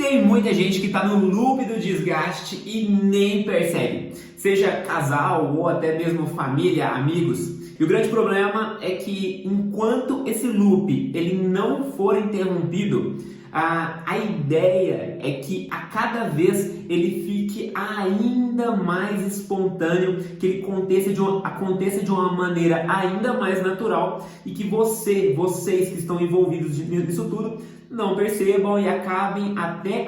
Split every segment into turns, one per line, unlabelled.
Tem muita gente que está no loop do desgaste e nem percebe, seja casal ou até mesmo família, amigos. E o grande problema é que enquanto esse loop ele não for interrompido, a ideia é que a cada vez ele fique ainda mais espontâneo, que ele aconteça de uma maneira ainda mais natural e que vocês que estão envolvidos nisso tudo não percebam e acabem até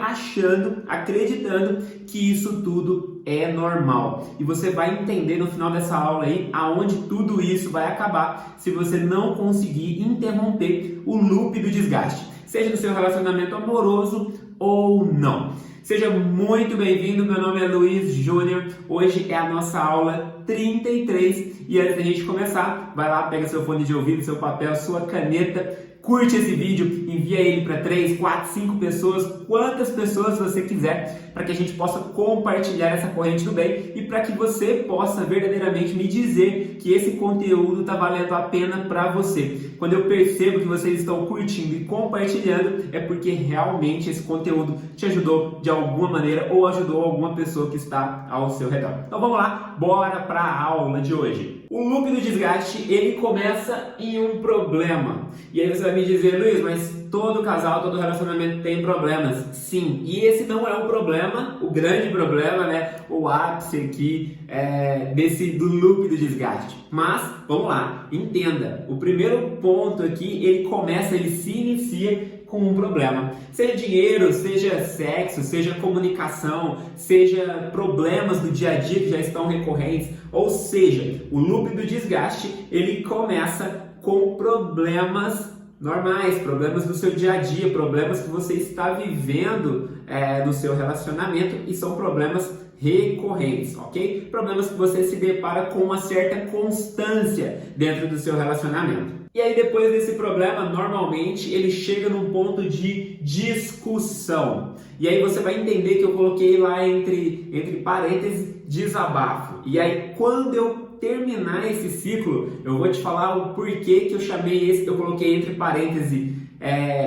acreditando que isso tudo é normal. E você vai entender no final dessa aula aí aonde tudo isso vai acabar se você não conseguir interromper o loop do desgaste, seja no seu relacionamento amoroso ou não. Seja muito bem-vindo, meu nome é Luiz Júnior, hoje é a nossa aula 33 e antes da gente começar, vai lá, pega seu fone de ouvido, seu papel, sua caneta, curte esse vídeo, envia ele para 3, 4, 5 pessoas, quantas pessoas você quiser, para que a gente possa compartilhar essa corrente do bem e para que você possa verdadeiramente me dizer que esse conteúdo está valendo a pena para você. Quando eu percebo que vocês estão curtindo e compartilhando, é porque realmente esse conteúdo te ajudou de alguma maneira ou ajudou alguma pessoa que está ao seu redor. Então vamos lá, bora para a aula de hoje. O loop do desgaste, ele começa em um problema. E aí você vai me dizer, Luiz, mas todo casal, todo relacionamento tem problemas. Sim, e esse não é o problema, o grande problema, né? O ápice aqui do loop do desgaste. Mas, vamos lá, entenda. O primeiro ponto aqui, ele se inicia com um problema. Seja dinheiro, seja sexo, seja comunicação, seja problemas do dia a dia que já estão recorrentes. Ou seja, o loop do desgaste, ele começa com problemas normais, problemas do seu dia a dia, problemas que você está vivendo no seu relacionamento e são problemas recorrentes, ok? Problemas que você se depara com uma certa constância dentro do seu relacionamento. E aí depois desse problema, normalmente ele chega num ponto de discussão. E aí você vai entender que eu coloquei lá entre parênteses desabafo. E aí quando eu terminar esse ciclo, eu vou te falar o porquê que eu coloquei entre parênteses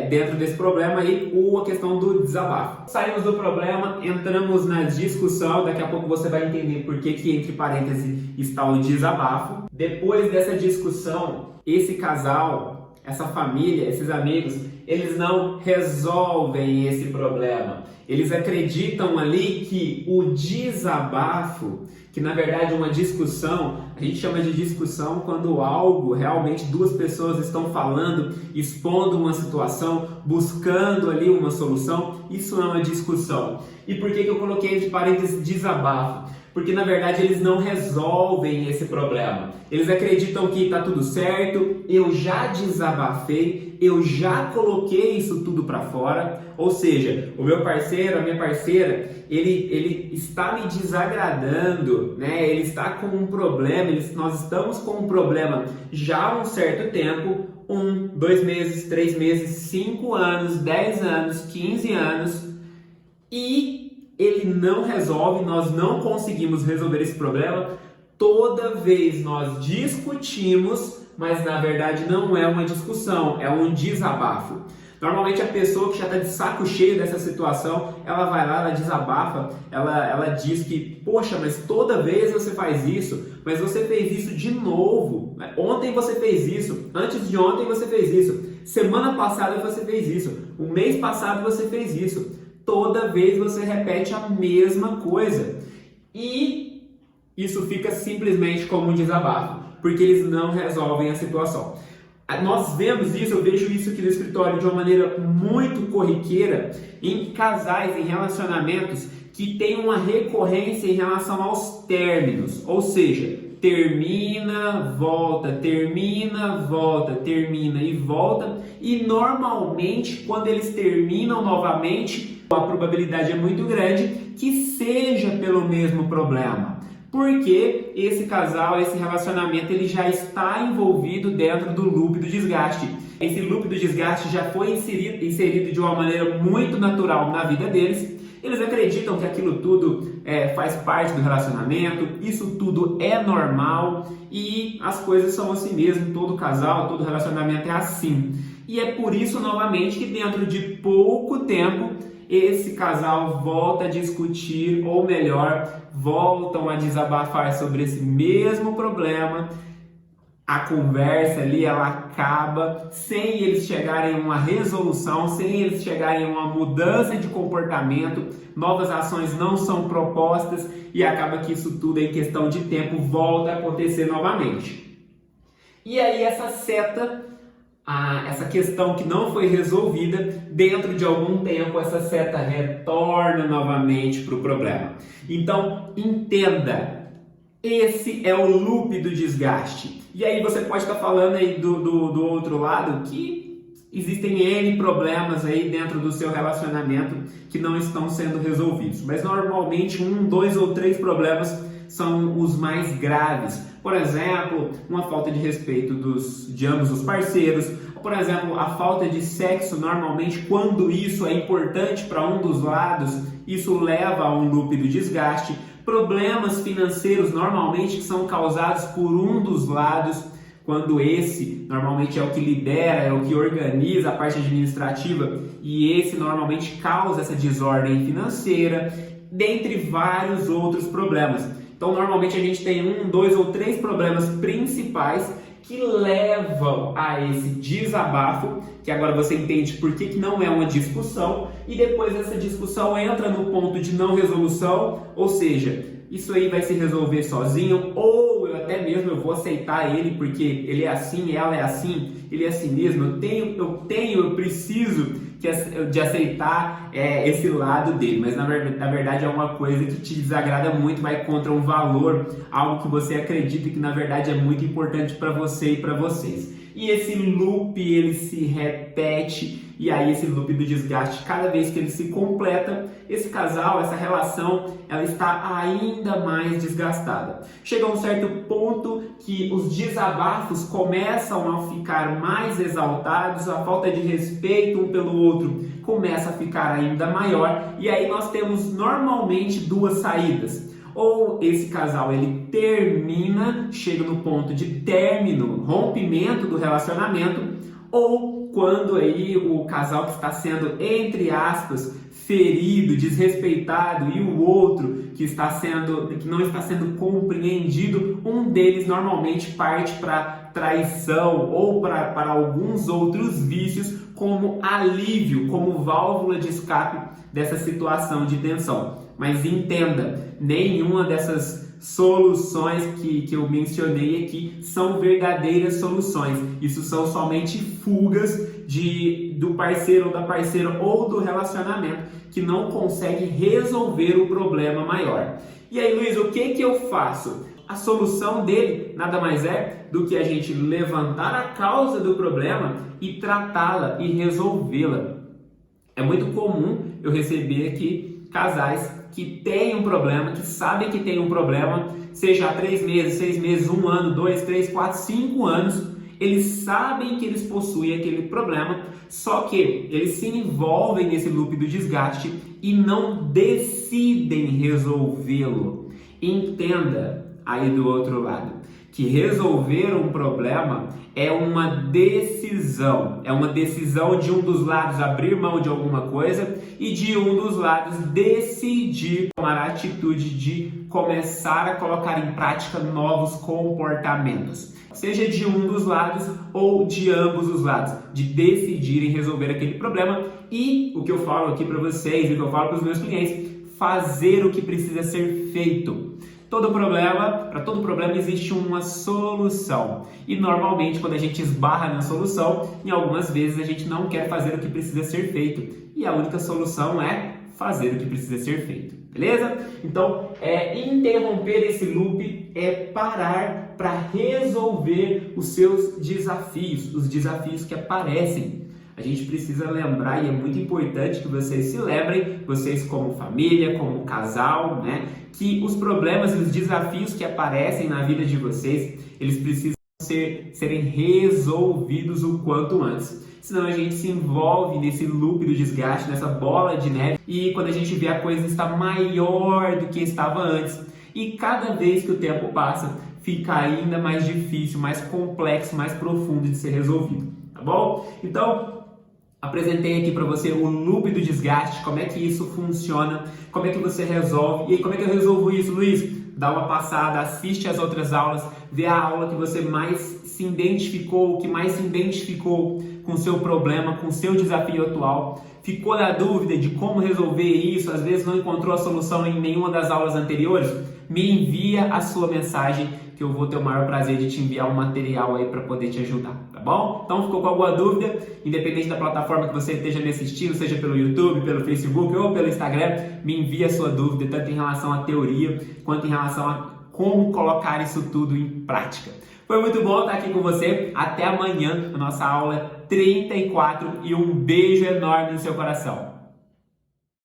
dentro desse problema aí, a questão do desabafo. Saímos do problema, entramos na discussão, daqui a pouco você vai entender por que entre parênteses está o desabafo. Depois dessa discussão, esse casal, essa família, esses amigos, eles não resolvem esse problema. Eles acreditam ali que o desabafo, que na verdade é uma discussão, a gente chama de discussão quando algo, realmente duas pessoas estão falando, expondo uma situação, buscando ali uma solução, isso é uma discussão. E por que eu coloquei entre parênteses desabafo? Porque na verdade eles não resolvem esse problema. Eles acreditam que está tudo certo, eu já desabafei, eu já coloquei isso tudo para fora, ou seja, o meu parceiro, a minha parceira, ele está me desagradando, né? Ele está com um problema, nós estamos com um problema já há um certo tempo, 1, 2 meses, 3 meses, 5 anos, 10 anos, 15 anos, e ele não resolve, nós não conseguimos resolver esse problema. Toda vez nós discutimos, mas na verdade não é uma discussão, é um desabafo. Normalmente a pessoa que já está de saco cheio dessa situação, ela vai lá, ela desabafa, ela diz que, poxa, mas toda vez você faz isso, mas você fez isso de novo. Ontem você fez isso, antes de ontem você fez isso, semana passada você fez isso, o mês passado você fez isso. Toda vez você repete a mesma coisa. E isso fica simplesmente como um desabafo, porque eles não resolvem a situação. Nós vemos isso, eu vejo isso aqui no escritório de uma maneira muito corriqueira em casais, em relacionamentos que tem uma recorrência em relação aos términos, ou seja, termina, volta, termina, volta, termina e volta, e normalmente quando eles terminam novamente, a probabilidade é muito grande que seja pelo mesmo problema. Porque esse casal, esse relacionamento, ele já está envolvido dentro do loop do desgaste. Esse loop do desgaste já foi inserido de uma maneira muito natural na vida deles. Eles acreditam que aquilo tudo faz parte do relacionamento, isso tudo é normal e as coisas são assim mesmo, todo casal, todo relacionamento é assim. E é por isso, novamente, que dentro de pouco tempo, esse casal volta a discutir, ou melhor, voltam a desabafar sobre esse mesmo problema. A conversa ali, ela acaba sem eles chegarem a uma resolução, sem eles chegarem a uma mudança de comportamento, novas ações não são propostas e acaba que isso tudo em questão de tempo volta a acontecer novamente. E aí essa seta, essa questão que não foi resolvida, dentro de algum tempo essa seta retorna novamente para o problema. Então entenda, esse é o loop do desgaste. E aí você pode estar falando aí do outro lado que existem N problemas aí dentro do seu relacionamento que não estão sendo resolvidos. Mas normalmente 1, 2 ou 3 problemas são os mais graves. Por exemplo, uma falta de respeito de ambos os parceiros. Por exemplo, a falta de sexo, normalmente quando isso é importante para um dos lados, isso leva a um loop do desgaste. Problemas financeiros, normalmente que são causados por um dos lados, quando esse normalmente é o que lidera, é o que organiza a parte administrativa e esse normalmente causa essa desordem financeira, dentre vários outros problemas. Então, normalmente a gente tem 1, 2 ou 3 problemas principais que levam a esse desabafo, que agora você entende por que não é uma discussão, e depois essa discussão entra no ponto de não resolução, ou seja, isso aí vai se resolver sozinho, ou eu vou aceitar ele porque ele é assim, ela é assim, ele é assim mesmo, eu preciso de aceitar esse lado dele, mas na verdade é uma coisa que te desagrada muito, vai contra um valor, algo que você acredita que na verdade é muito importante para você e para vocês. E esse loop, ele se repete, e aí esse loop do desgaste, cada vez que ele se completa, esse casal, essa relação, ela está ainda mais desgastada. Chega a um certo ponto que os desabafos começam a ficar mais exaltados, a falta de respeito um pelo outro começa a ficar ainda maior, e aí nós temos normalmente 2 saídas. Ou esse casal ele termina, chega no ponto de término, rompimento do relacionamento, ou quando aí o casal que está sendo, entre aspas, ferido, desrespeitado e o outro que não está sendo compreendido, um deles normalmente parte para traição ou para alguns outros vícios como alívio, como válvula de escape dessa situação de tensão. Mas entenda, nenhuma dessas soluções que eu mencionei aqui são verdadeiras soluções. Isso são somente fugas do parceiro ou da parceira ou do relacionamento que não consegue resolver o problema maior. E aí, Luiz, o que eu faço? A solução dele nada mais é do que a gente levantar a causa do problema e tratá-la e resolvê-la. É muito comum eu receber aqui casais que têm um problema, que sabem que tem um problema, seja há 3 meses, 6 meses, 1 ano, 2, 3, 4, 5 anos, eles sabem que eles possuem aquele problema, só que eles se envolvem nesse loop do desgaste e não decidem resolvê-lo. Entenda aí do outro lado que resolver um problema é uma decisão de um dos lados abrir mão de alguma coisa e de um dos lados decidir tomar a atitude de começar a colocar em prática novos comportamentos, seja de um dos lados ou de ambos os lados, de decidirem resolver aquele problema. E o que eu falo aqui para vocês, o que eu falo para os meus clientes, fazer o que precisa ser feito. Para todo problema existe uma solução. E normalmente quando a gente esbarra na solução, em algumas vezes a gente não quer fazer o que precisa ser feito. E a única solução é fazer o que precisa ser feito. Beleza? Então, interromper esse loop é parar para resolver os seus desafios, os desafios que aparecem. A gente precisa lembrar, e é muito importante que vocês se lembrem, vocês como família, como casal, né, que os problemas e os desafios que aparecem na vida de vocês, eles precisam serem resolvidos o quanto antes. Senão a gente se envolve nesse loop do desgaste, nessa bola de neve, e quando a gente vê a coisa está maior do que estava antes. E cada vez que o tempo passa, fica ainda mais difícil, mais complexo, mais profundo de ser resolvido. Tá bom? Então, Apresentei aqui para você o loop do desgaste, como é que isso funciona, como é que você resolve. E aí, como é que eu resolvo isso, Luiz? Dá uma passada, assiste as outras aulas, vê a aula que você mais se identificou, que mais se identificou com o seu problema, com o seu desafio atual. Ficou na dúvida de como resolver isso, às vezes não encontrou a solução em nenhuma das aulas anteriores? Me envia a sua mensagem que eu vou ter o maior prazer de te enviar um material aí para poder te ajudar, tá bom? Então, ficou com alguma dúvida? Independente da plataforma que você esteja me assistindo, seja pelo YouTube, pelo Facebook ou pelo Instagram, me envia a sua dúvida, tanto em relação à teoria, quanto em relação a como colocar isso tudo em prática. Foi muito bom estar aqui com você. Até amanhã, a nossa aula 34 e um beijo enorme no seu coração.